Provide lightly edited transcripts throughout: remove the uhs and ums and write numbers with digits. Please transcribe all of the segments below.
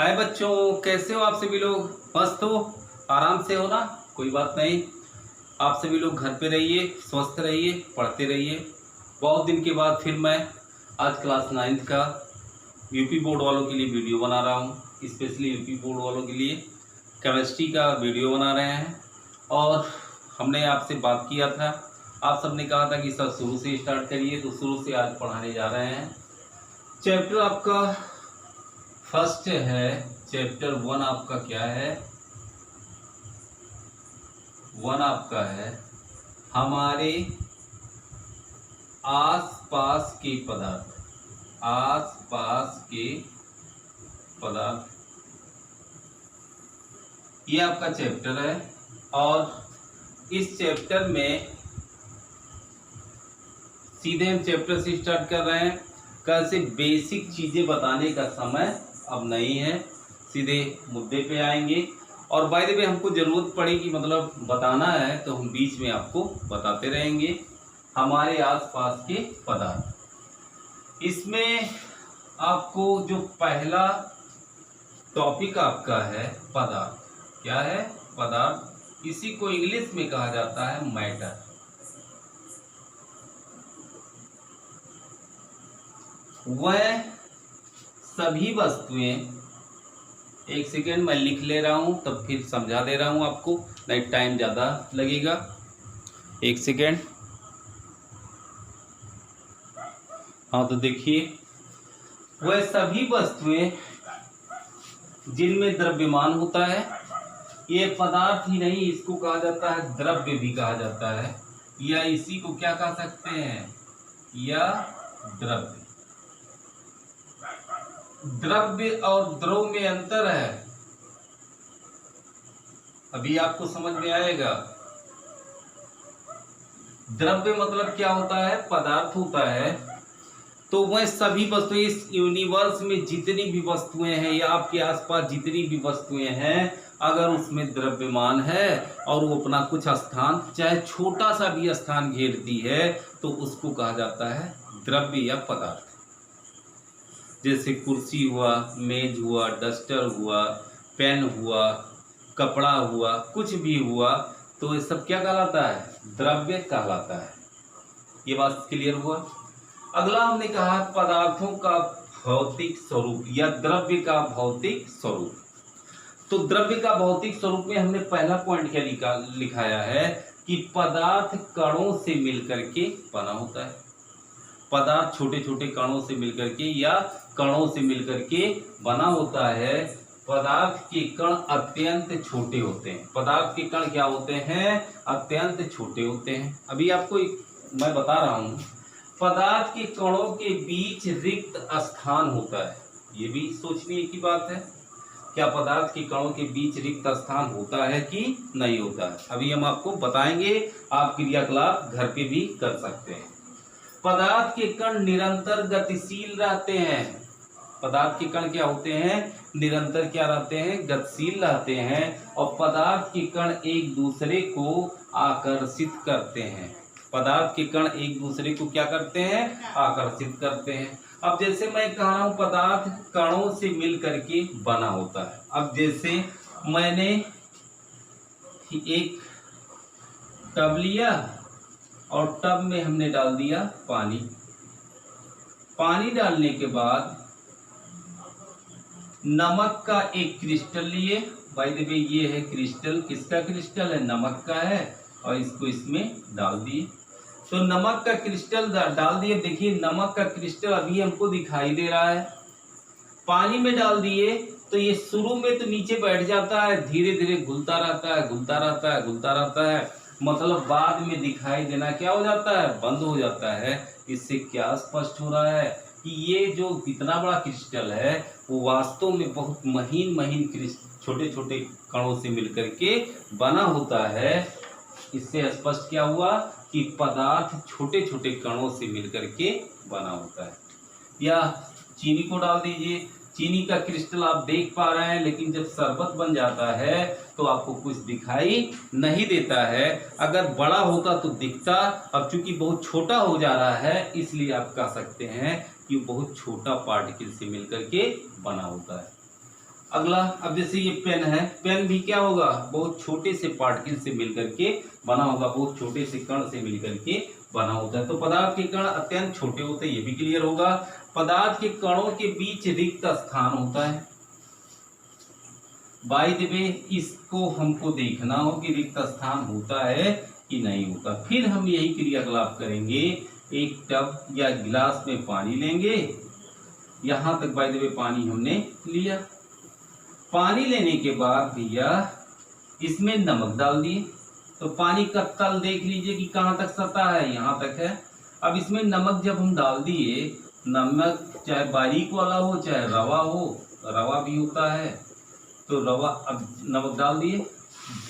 हाय बच्चों, कैसे हो आप सभी लोग? मस्त हो? आराम से हो ना? कोई बात नहीं। आप सभी लोग घर पे रहिए, स्वस्थ रहिए, पढ़ते रहिए। बहुत दिन के बाद फिर मैं आज क्लास 9th का यूपी बोर्ड वालों के लिए वीडियो बना रहा हूँ। स्पेशली यूपी बोर्ड वालों के लिए केमिस्ट्री का वीडियो बना रहे हैं। और हमने आपसे बात किया था, आप सबने कहा था कि सर शुरू से स्टार्ट करिए, तो शुरू से आज पढ़ाने जा रहे हैं। चैप्टर आपका फर्स्ट है, चैप्टर 1 आपका क्या है? 1 आपका है हमारे आसपास के पदार्थ। आसपास के पदार्थ, ये आपका चैप्टर है। और इस चैप्टर में सीधे हम चैप्टर से स्टार्ट कर रहे हैं। कैसे बेसिक चीजें बताने का समय अब नहीं है, सीधे मुद्दे पे आएंगे। और बाय द वे हमको ज़रूरत पड़ेगी, मतलब बताना है तो हम बीच में आपको बताते रहेंगे। हमारे आसपास के पदार्थ, इसमें आपको जो पहला टॉपिक आपका है पदार्थ। क्या है? पदार्थ। इसी को इंग्लिश में कहा जाता है मैटर। वह सभी वस्तुएं, एक सेकेंड मैं लिख ले रहा हूं तब फिर समझा दे रहा हूं आपको, नहीं टाइम ज़्यादा लगेगा। एक सेकेंड। हाँ तो देखिए, वह सभी वस्तुएं जिनमें द्रव्यमान होता है, ये पदार्थ ही नहीं, इसको कहा जाता है द्रव्य भी कहा जाता है, या इसी को क्या कह सकते हैं? या द्रव्य। द्रव्य और द्रव में अंतर है, अभी आपको समझ में आएगा। द्रव्य मतलब क्या होता है? पदार्थ होता है। तो वह सभी वस्तुएं, इस यूनिवर्स में जितनी भी वस्तुएं हैं या आपके आसपास जितनी भी वस्तुएं हैं, अगर उसमें द्रव्यमान है और वो अपना कुछ स्थान, चाहे छोटा सा भी स्थान घेरती है, तो उसको कहा जाता है द्रव्य या पदार्थ। जैसे कुर्सी हुआ, मेज हुआ, डस्टर हुआ, पेन हुआ, कपड़ा हुआ, कुछ भी हुआ, तो ये सब क्या कहलाता है? द्रव्य कहलाता है। ये बात क्लियर हुआ? अगला हमने कहा पदार्थों का भौतिक स्वरूप या द्रव्य का भौतिक स्वरूप। तो द्रव्य का भौतिक स्वरूप में हमने पहला पॉइंट क्या लिखाया है कि पदार्थ कणों से मिलकर के बना होता है। पदार्थ छोटे छोटे कणों से मिलकर के या कणों से मिलकर के बना होता है। पदार्थ के कण अत्यंत छोटे होते हैं। पदार्थ के कण क्या होते हैं? अत्यंत छोटे होते हैं। अभी आपको मैं बता रहा हूं, पदार्थ के कणों के बीच रिक्त स्थान होता है। ये भी सोचने की बात है, क्या पदार्थ के कणों के बीच रिक्त स्थान होता है कि नहीं होता है? अभी हम आपको बताएंगे, आप क्रियाकलाप घर पे भी कर सकते हैं। पदार्थ के कण निरंतर गतिशील रहते हैं। पदार्थ के कण क्या होते हैं? निरंतर क्या रहते हैं? गतिशील रहते हैं। और पदार्थ के कण एक दूसरे को आकर्षित करते हैं। पदार्थ के कण एक दूसरे को क्या करते हैं? आकर्षित करते हैं। अब जैसे मैं कह रहा हूं पदार्थ कणों से मिल करके बना होता है। अब जैसे मैंने एक टब लिया और टब में हमने डाल दिया पानी। पानी डालने के बाद नमक का एक क्रिस्टल लिए। बाय द वे ये है क्रिस्टल, किसका क्रिस्टल है? नमक का है। और इसको इसमें डाल दिए, तो नमक का क्रिस्टल डाल दिए। देखिए नमक का क्रिस्टल अभी हमको दिखाई दे रहा है। पानी में डाल दिए तो ये शुरू में तो नीचे बैठ जाता है, धीरे धीरे घुलता रहता है, घुलता रहता है, घुलता रहता है, मतलब बाद में दिखाई देना क्या हो जाता है? बंद हो जाता है। इससे क्या स्पष्ट हो रहा है कि ये जो इतना बड़ा क्रिस्टल है वो वास्तव में बहुत महीन महीन छोटे छोटे कणों से मिलकर के बना होता है। इससे स्पष्ट क्या हुआ कि पदार्थ छोटे छोटे कणों से मिलकर के बना होता है। या चीनी को डाल दीजिए, चीनी का क्रिस्टल आप देख पा रहे हैं, लेकिन जब शरबत बन जाता है तो आपको कुछ दिखाई नहीं देता है। अगर बड़ा होता तो दिखता, अब चूंकि बहुत छोटा हो जा रहा है इसलिए आप कह सकते हैं कि बहुत छोटा पार्टिकल से मिलकर के बना होता है। अगला, अब जैसे ये पेन है, पेन भी क्या होगा, बहुत छोटे से पार्टिकल से मिलकर के बना होगा, बहुत छोटे से कण से मिलकर के बना होता है। तो पदार्थ के कण अत्यंत छोटे होते हैं, ये भी क्लियर होगा। पदार्थ के कणों के बीच रिक्त स्थान होता है। बाय द वे, इसको हमको देखना हो कि रिक्त स्थान होता है कि नहीं होता। फिर हम यही क्रियाकलाप करेंगे। एक टब या गिलास में पानी लेंगे, यहां तक बाय द वे पानी हमने लिया। पानी लेने के बाद भैया इसमें नमक डाल दिए, तो पानी का तल देख लीजिए कि कहाँ तक सतह है, यहाँ तक है। अब इसमें नमक जब हम डाल दिए, नमक चाहे बारीक वाला हो चाहे रवा हो, रवा भी होता है, तो रवा, अब नमक डाल दिए,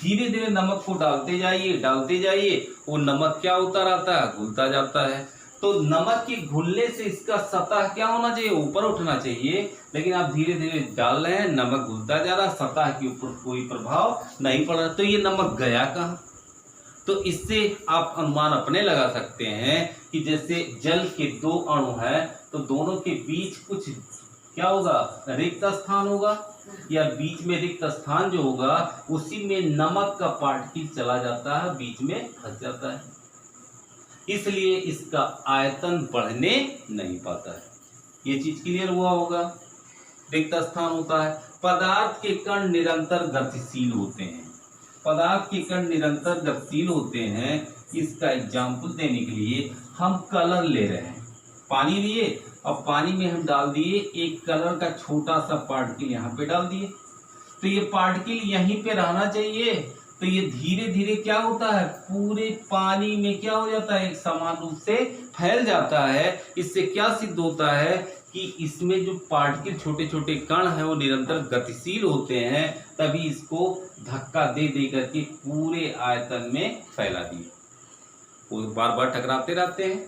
धीरे धीरे नमक को डालते जाइए, वो नमक क्या होता रहता है, घुलता जाता है। तो नमक के घुलने से इसका सतह क्या होना चाहिए, ऊपर उठना चाहिए, लेकिन आप धीरे धीरे डाल रहे हैं, नमक घुलता जा रहा, सतह के ऊपर कोई प्रभाव नहीं पड़ रहा, तो ये नमक गया कहाँ। तो इससे आप अनुमान अपने लगा सकते हैं कि जैसे जल के दो अणु हैं, तो दोनों के बीच कुछ क्या होगा, रिक्त स्थान होगा, या बीच में रिक्त स्थान जो होगा उसी में नमक का पार्टिकल चला जाता है, बीच में फंस जाता है, इसलिए इसका आयतन बढ़ने नहीं पाता है। ये चीज क्लियर हुआ होगा। रिक्त स्थान होता है। पदार्थ के कण निरंतर गतिशील होते हैं। पदार्थ के कण निरंतर गतिशील होते हैं। इसका एग्जाम्पल देने के लिए हम कलर ले रहे हैं, पानी लिए, अब पानी में हम डाल दिए एक कलर का छोटा सा पार्टिकल, यहाँ पे डाल दिए, तो ये पार्टिकल यहीं पे रहना चाहिए, तो ये धीरे धीरे क्या होता है, पूरे पानी में क्या हो जाता है, एक समान रूप से फैल जाता है। इससे क्या सिद्ध होता है कि इसमें जो पार्टिकल छोटे छोटे कण हैं वो निरंतर गतिशील होते हैं, तभी इसको धक्का दे दे करके पूरे आयतन में फैला दिए। वो बार बार टकराते रहते हैं,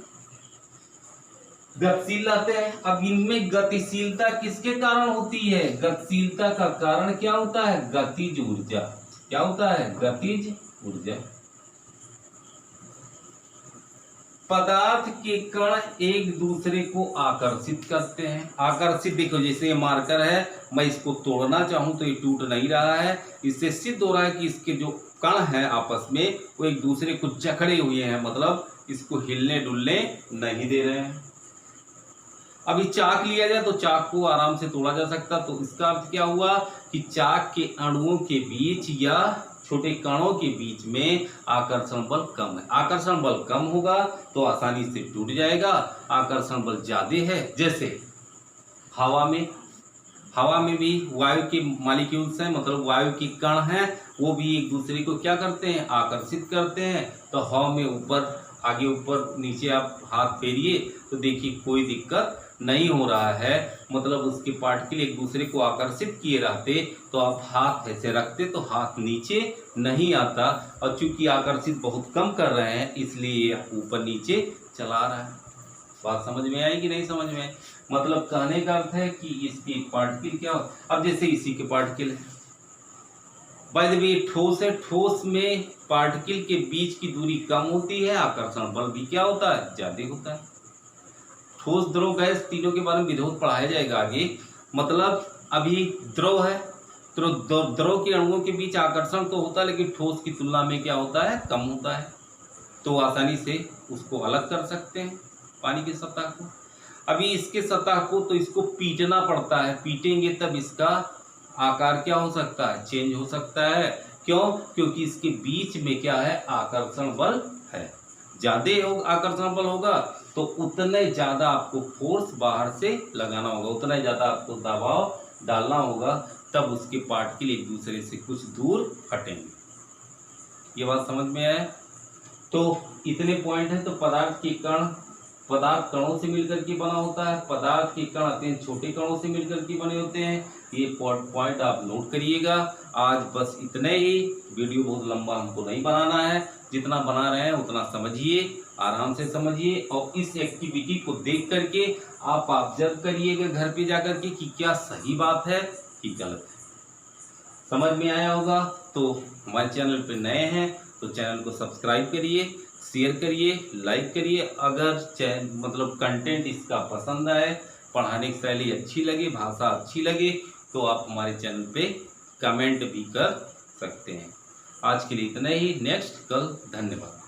गतिशील रहते हैं। अब इनमें गतिशीलता किसके कारण होती है, गतिशीलता का कारण क्या होता है, गतिज ऊर्जा। क्या होता है, गतिज ऊर्जा। पदार्थ के कण एक दूसरे को आकर्षित करते हैं। आकर्षित, देखो जैसे ये मार्कर है, मैं इसको तोड़ना चाहूं तो ये टूट नहीं रहा है, इससे सिद्ध हो रहा है कि इसके जो कण हैं आपस में वो एक दूसरे को जकड़े हुए हैं, मतलब इसको हिलने डुलने नहीं दे रहे हैं। अभी चाक लिया जाए तो चाक को आराम से तोड़ा जा सकता, तो इसका अर्थ क्या हुआ कि चाक के अणुओं के बीच या छोटे कणों के बीच में आकर्षण बल कम है। आकर्षण बल कम होगा तो आसानी से टूट जाएगा। आकर्षण बल ज्यादा है, जैसे हवा में भी वायु के मॉलिक्यूल्स हैं, मतलब वायु के कण हैं, वो भी एक दूसरे को क्या करते हैं, आकर्षित करते हैं। तो हवा में ऊपर आगे ऊपर नीचे आप हाथ फेरिए तो देखिए कोई दिक्कत नहीं हो रहा है, मतलब उसके पार्टिकल एक दूसरे को आकर्षित किए रहते, तो आप हाथ ऐसे रखते तो हाथ नीचे नहीं आता, और चूंकि आकर्षित बहुत कम कर रहे हैं इसलिए ऊपर नीचे चला रहा है। बात समझ में आई कि नहीं समझ में? मतलब कहने का अर्थ है कि इसकी पार्टिकल क्या हो, अब जैसे इसी के पार्टिकल है, बाय द वे ठोस है, ठोस में पार्टिकल के बीच की दूरी कम होती है, आकर्षण बल भी क्या होता है, ज्यादा होता है। ठोस, द्रव, गैस तीनों के बारे में विधिवत पढ़ाया जाएगा आगे। मतलब अभी द्रव है तो द्रव के अणुओं के बीच आकर्षण तो होता है, लेकिन ठोस की तुलना में क्या होता है, कम होता है, तो आसानी से उसको अलग कर सकते हैं पानी की सतह को। अभी इसके सतह को तो इसको पीटना पड़ता है, पीटेंगे तब इसका आकार क्या हो सकता है, चेंज हो सकता है। क्यों? क्योंकि इसके बीच में क्या है, आकर्षण बल है। ज्यादा आकर्षण बल होगा तो उतने ज्यादा आपको फोर्स बाहर से लगाना होगा, उतना ज्यादा आपको दबाव डालना होगा, तब उसके पार्टिकल एक दूसरे से कुछ दूर हटेंगे। ये बात समझ में आया? तो इतने पॉइंट है। तो पदार्थ कणों से मिलकर के बना होता है। पदार्थ के कण अत्यंत छोटे कणों से मिलकर के बने होते हैं। ये पॉइंट आप नोट करिएगा। आज बस इतने ही, वीडियो बहुत लंबा हमको नहीं बनाना है, जितना बना रहे हैं उतना समझिए, आराम से समझिए, और इस एक्टिविटी को देख करके आप ऑब्जर्व करिएगा घर पे जाकर के कि क्या सही बात है कि गलत है। समझ में आया होगा? तो हमारे चैनल पे नए हैं तो चैनल को सब्सक्राइब करिए, शेयर करिए, लाइक करिए। अगर मतलब कंटेंट इसका पसंद आए, पढ़ाने की शैली अच्छी लगे, भाषा अच्छी लगे, तो आप हमारे चैनल पे कमेंट भी कर सकते हैं। आज के लिए इतना ही, नेक्स्ट कल। धन्यवाद।